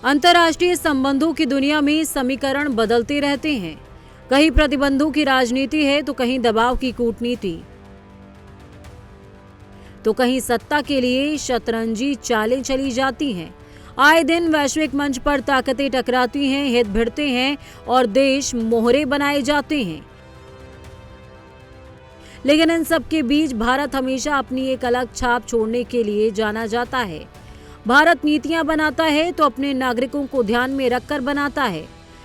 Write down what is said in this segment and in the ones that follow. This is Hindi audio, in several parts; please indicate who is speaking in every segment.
Speaker 1: अंतर्राष्ट्रीय संबंधों की दुनिया में समीकरण बदलते रहते हैं। कहीं प्रतिबंधों की राजनीति है तो कहीं दबाव की कूटनीति, तो कहीं सत्ता के लिए शतरंजी चालें चली जाती हैं। आए दिन वैश्विक मंच पर ताकतें टकराती हैं, हित भिड़ते हैं और देश मोहरे बनाए जाते हैं। लेकिन इन सब के बीच भारत हमेशा अपनी एक अलग छाप छोड़ने के लिए जाना जाता है। भारत नीतियां बनाता है तो अपने नागरिकों को ध्यान में रखकर बनाता है।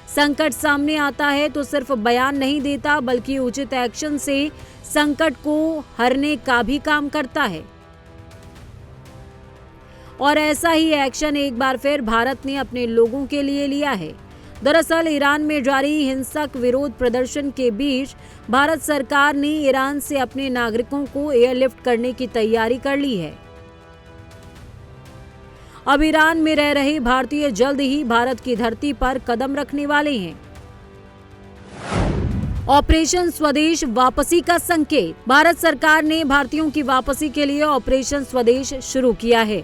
Speaker 1: संकट सामने आता है तो सिर्फ बयान नहीं देता बल्कि उचित एक्शन से संकट को हरने का भी काम करता है। और ऐसा ही एक्शन एक बार फिर भारत ने अपने लोगों के लिए लिया है। दरअसल ईरान में जारी हिंसक विरोध प्रदर्शन के बीच भारत सरकार ने ईरान से अपने नागरिकों को एयरलिफ्ट करने की तैयारी कर ली है। अब ईरान में रह रहे भारतीय जल्द ही भारत की धरती पर कदम रखने वाले हैं। ऑपरेशन स्वदेश वापसी का संकेत। भारत सरकार ने भारतीयों की वापसी के लिए ऑपरेशन स्वदेश शुरू किया है।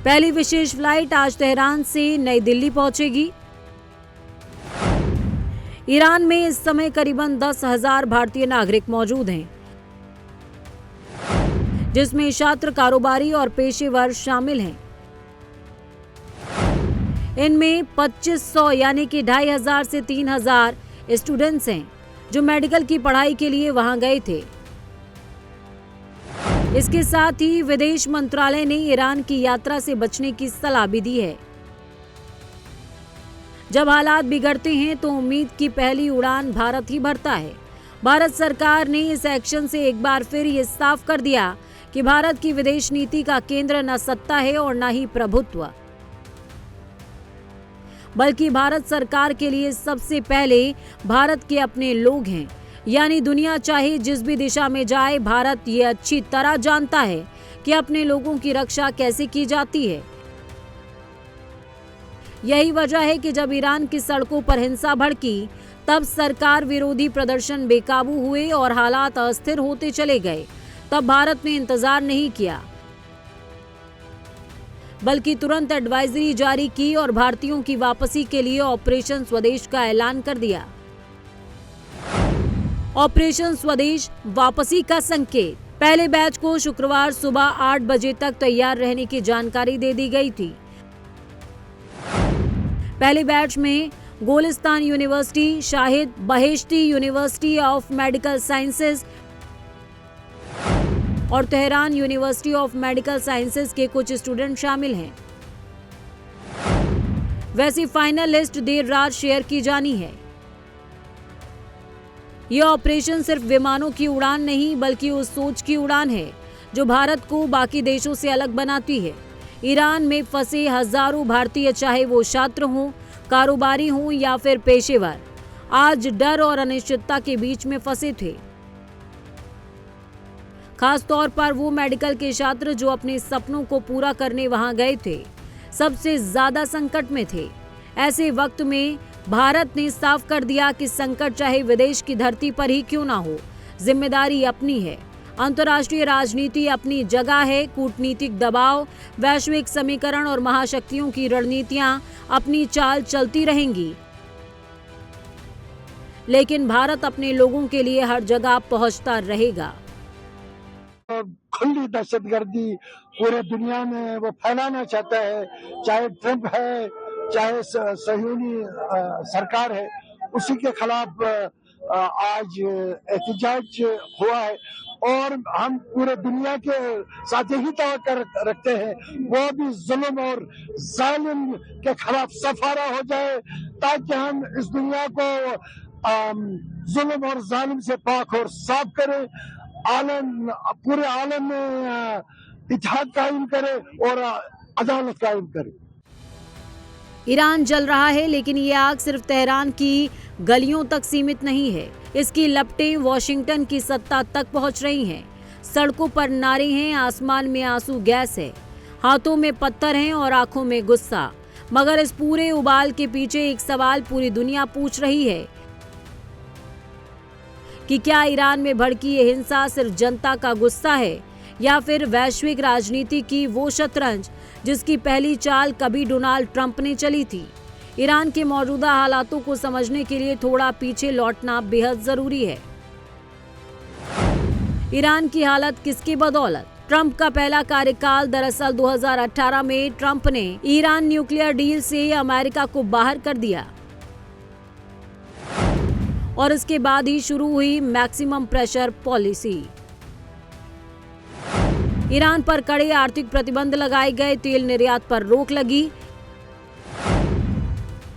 Speaker 1: पहली विशेष फ्लाइट आज तेहरान से नई दिल्ली पहुंचेगी। ईरान में इस समय करीबन 10,000 भारतीय नागरिक मौजूद हैं, जिसमें छात्र, कारोबारी और पेशेवर शामिल हैं। इनमें 2500 यानी कि 2,500 से 3,000 स्टूडेंट्स हैं जो मेडिकल की पढ़ाई के लिए वहां गए थे। इसके साथ ही विदेश मंत्रालय ने ईरान की यात्रा से बचने की सलाह भी दी है। जब हालात बिगड़ते हैं तो उम्मीद की पहली उड़ान भारत ही भरता है। भारत सरकार ने इस एक्शन से एक बार फिर ये साफ कर दिया कि भारत की विदेश नीति का केंद्र न सत्ता है और न ही प्रभुत्व, बल्कि भारत सरकार के लिए सबसे पहले भारत के अपने लोग हैं। यानी दुनिया चाहे जिस भी दिशा में जाए, भारत ये अच्छी तरह जानता है कि अपने लोगों की रक्षा कैसे की जाती है। यही वजह है कि जब ईरान की सड़कों पर हिंसा भड़की, तब सरकार विरोधी प्रदर्शन बेकाबू हुए और हालात अस्थिर होते चले गए। तब भारत ने इंतजार नहीं किया, बल्कि तुरंत एडवाइजरी जारी की और भारतीयों की वापसी के लिए ऑपरेशन स्वदेश का ऐलान कर दिया। ऑपरेशन स्वदेश वापसी का संकेत। पहले बैच को शुक्रवार सुबह 8 बजे तक तैयार रहने की जानकारी दे दी गई थी। पहले बैच में Golestan university, Shahid Beheshti university of medical sciences और Tehran university of medical sciences के कुछ स्टूडेंट शामिल हैं। वैसी फाइनल लिस्ट देर रात शेयर की जानी है। यह ऑपरेशन सिर्फ विमानों की उड़ान नहीं बल्कि उस सोच की उड़ान है जो भारत को बाकी देशों से अलग बनाती है। ईरान में फंसे हजारों भारतीय, चाहे वो छात्र हों, कारोबारी हों या फिर पेशेवर, आज डर और अनिश्चितता के बीच में फंसे थे। खास तौर पर वो मेडिकल के छात्र जो अपने सपनों को पूरा करने वहां गए थे, सबसे ज्यादा संकट में थे। ऐसे वक्त में भारत ने साफ कर दिया कि संकट चाहे विदेश की धरती पर ही क्यों ना हो, जिम्मेदारी अपनी है। अंतर्राष्ट्रीय राजनीति अपनी जगह है, कूटनीतिक दबाव, वैश्विक समीकरण और महाशक्तियों की रणनीतियां अपनी चाल चलती रहेंगी, लेकिन भारत अपने लोगों के लिए हर जगह पहुंचता रहेगा।
Speaker 2: खुली दहशतगर्दी पूरे दुनिया में वो फैलाना चाहता है, चाहे ट्रंप है, चाहे सहयोगी सरकार है, उसी के खिलाफ आज एहतजाज हुआ है। और हम पूरे दुनिया के साथ यही तवक्को रखते हैं वो भी जुल्म और जालिम के खिलाफ सफारा हो जाए, ताकि हम इस दुनिया को जुल्म और जालिम से पाक और साफ करें, पूरे आलम में इत्तेहाद कायम करे और अदालत कायम करे।
Speaker 1: ईरान जल रहा है, लेकिन ये आग सिर्फ तेहरान की गलियों तक सीमित नहीं है। इसकी लपटें वॉशिंगटन की सत्ता तक पहुंच रही हैं। सड़कों पर नारे हैं, आसमान में आंसू गैस है, हाथों में पत्थर हैं और आंखों में गुस्सा। मगर इस पूरे उबाल के पीछे एक सवाल पूरी दुनिया पूछ रही है कि क्या ईरान में भड़की ये हिंसा सिर्फ जनता का गुस्सा है या फिर वैश्विक राजनीति की वो शतरंज जिसकी पहली चाल कभी डोनाल्ड ट्रंप ने चली थी। ईरान के मौजूदा हालातों को समझने के लिए थोड़ा पीछे लौटना बेहद जरूरी है। ईरान की हालत किसकी बदौलत? ट्रंप का पहला कार्यकाल दरअसल 2018 में ट्रंप ने ईरान न्यूक्लियर डील से अमेरिका को बाहर कर दिया और इसके बाद ही शुरू हुई मैक्सिमम प्रेशर पॉलिसी। ईरान पर कड़े आर्थिक प्रतिबंध लगाए गए, तेल निर्यात पर रोक लगी,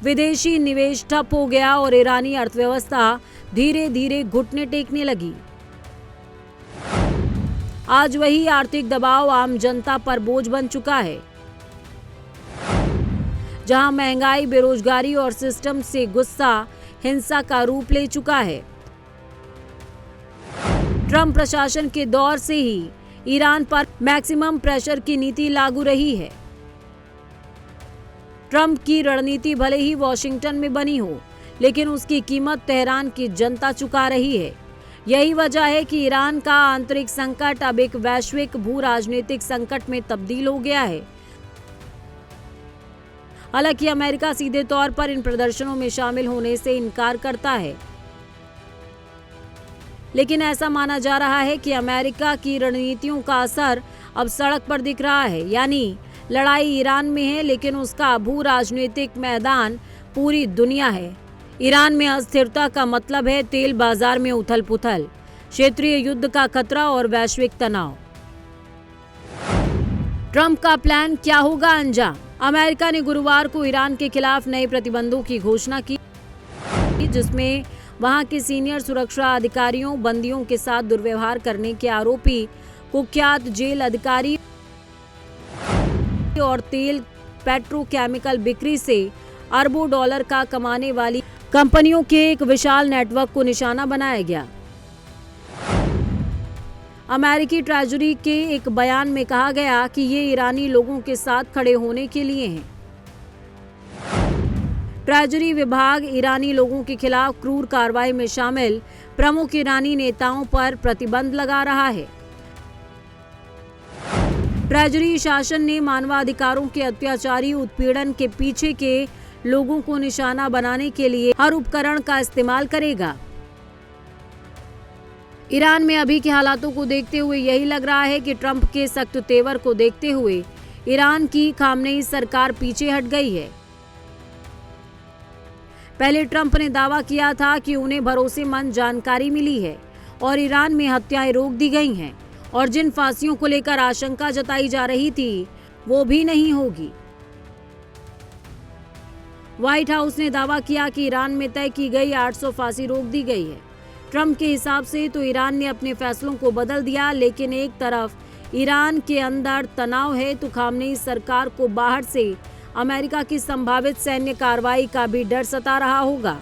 Speaker 1: विदेशी निवेश ठप हो गया और ईरानी अर्थव्यवस्था धीरे धीरे घुटने टेकने लगी। आज वही आर्थिक दबाव आम जनता पर बोझ बन चुका है। जहां महंगाई, बेरोजगारी और सिस्टम से गुस्सा हिंसा का रूप ले चुका है। ट्रंप प्रशासन के दौर से ही ईरान पर मैक्सिमम प्रेशर की नीति लागू रही है। ट्रंप की रणनीति भले ही वॉशिंगटन में बनी हो, लेकिन उसकी कीमत तेहरान की जनता चुका रही है। यही वजह है कि ईरान का आंतरिक संकट अब एक वैश्विक भू राजनीतिक संकट में तब्दील हो गया है। हालांकि अमेरिका सीधे तौर पर इन प्रदर्शनों में शामिल होने से इनकार करता है, लेकिन ऐसा माना जा रहा है कि अमेरिका की रणनीतियों का असर अब सड़क पर दिख रहा है। यानी लड़ाई ईरान में है, लेकिन उसका भू राजनीतिक मैदान पूरी दुनिया है। ईरान में अस्थिरता का मतलब है तेल बाजार में उथल पुथल, क्षेत्रीय युद्ध का खतरा और वैश्विक तनाव। ट्रंप का प्लान क्या होगा अंजाम? अमेरिका ने गुरुवार को ईरान के खिलाफ नए प्रतिबंधों की घोषणा की, जिसमें वहां के सीनियर सुरक्षा अधिकारियों, बंदियों के साथ दुर्व्यवहार करने के आरोपी कुख्यात जेल अधिकारी और तेल पेट्रोकेमिकल बिक्री से अरबों डॉलर का कमाने वाली कंपनियों के एक विशाल नेटवर्क को निशाना बनाया गया। अमेरिकी ट्रेजरी के एक बयान में कहा गया कि ये ईरानी लोगों के साथ खड़े होने के लिए हैं। ट्रेजरी विभाग ईरानी लोगों के खिलाफ क्रूर कार्रवाई में शामिल प्रमुख ईरानी नेताओं पर प्रतिबंध लगा रहा है। ट्रेजरी शासन ने मानवाधिकारों के अत्याचारी उत्पीड़न के पीछे के लोगों को निशाना बनाने के लिए हर उपकरण का इस्तेमाल करेगा। ईरान में अभी के हालातों को देखते हुए यही लग रहा है कि ट्रंप के सख्त तेवर को देखते हुए ईरान की खामनेई सरकार पीछे हट गई है। पहले ट्रंप ने दावा किया था कि उन्हें भरोसेमंद जानकारी मिली है और ईरान में हत्याएं रोक दी गई हैं और जिन फांसियों को लेकर आशंका जताई जा रही थी वो भी नहीं होगी। व्हाइट हाउस ने दावा किया कि ईरान में तय की गई 800 फांसी रोक दी गई है। ट्रंप के हिसाब से तो ईरान ने अपने फैसलों को बदल दिया, लेकिन एक तरफ ईरान के अंदर तनाव है तो खामनेई सरकार को बाहर से अमेरिका की संभावित सैन्य कार्रवाई का भी डर सता रहा होगा।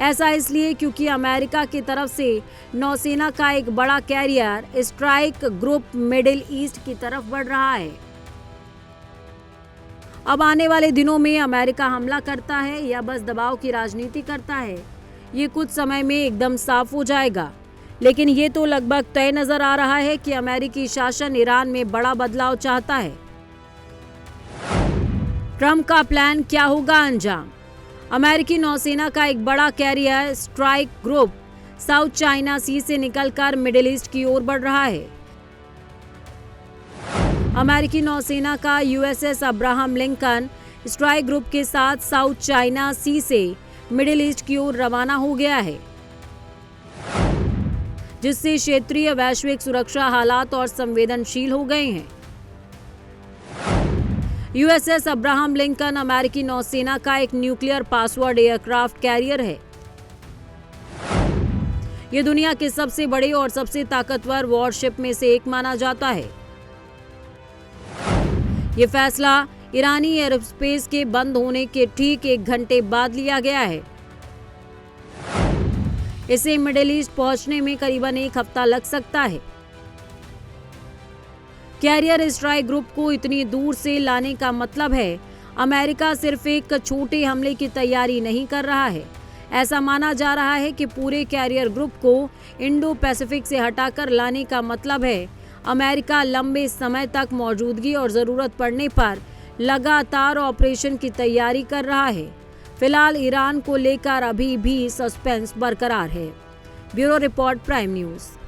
Speaker 1: ऐसा इसलिए क्योंकि अमेरिका की तरफ से नौसेना का एक बड़ा carrier strike group middle east की तरफ बढ़ रहा है। अब आने वाले दिनों में अमेरिका हमला करता है या बस दबाव की राजनीति करता है, ये कुछ समय में एकदम साफ हो जाएगा। लेकिन ये तो लगभग तय नजर आ रहा है कि अमेरिकी शासन ईरान में बड़ा बदलाव चाहता है। ट्रंप का प्लान क्या होगा अंजाम? अमेरिकी नौसेना का एक बड़ा carrier strike group South China Sea से निकलकर मिडिल ईस्ट की ओर बढ़ रहा है। अमेरिकी नौसेना का USS Abraham Lincoln strike group के साथ साउथ चाइना सी से मिडिल ईस्ट की ओर रवाना हो गया है, जिससे क्षेत्रीय वैश्विक सुरक्षा हालात और संवेदनशील हो गए हैं। यूएसएस अब्राहम लिंकन अमेरिकी नौसेना का एक न्यूक्लियर पासवर्ड एयरक्राफ्ट कैरियर है। यह दुनिया के सबसे बड़े और सबसे ताकतवर वॉरशिप में से एक माना जाता है। ये फैसला ईरानी एयरस्पेस के बंद होने के ठीक 1 घंटे बाद लिया गया है। इसे मिडिल ईस्ट पहुंचने में करीबन 1 हफ्ता लग सकता है। कैरियर स्ट्राइक ग्रुप को इतनी दूर से लाने का मतलब है अमेरिका सिर्फ एक छोटे हमले की तैयारी नहीं कर रहा है, ऐसा माना जा रहा है कि पूरे कैरियर ग्रुप को इंडो पैसिफिक से हटाकर लाने का मतलब है अमेरिका लंबे समय तक मौजूदगी और ज़रूरत पड़ने पर लगातार ऑपरेशन की तैयारी कर रहा है। फिलहाल ईरान को लेकर अभी भी सस्पेंस बरकरार है। Bureau report, prime news.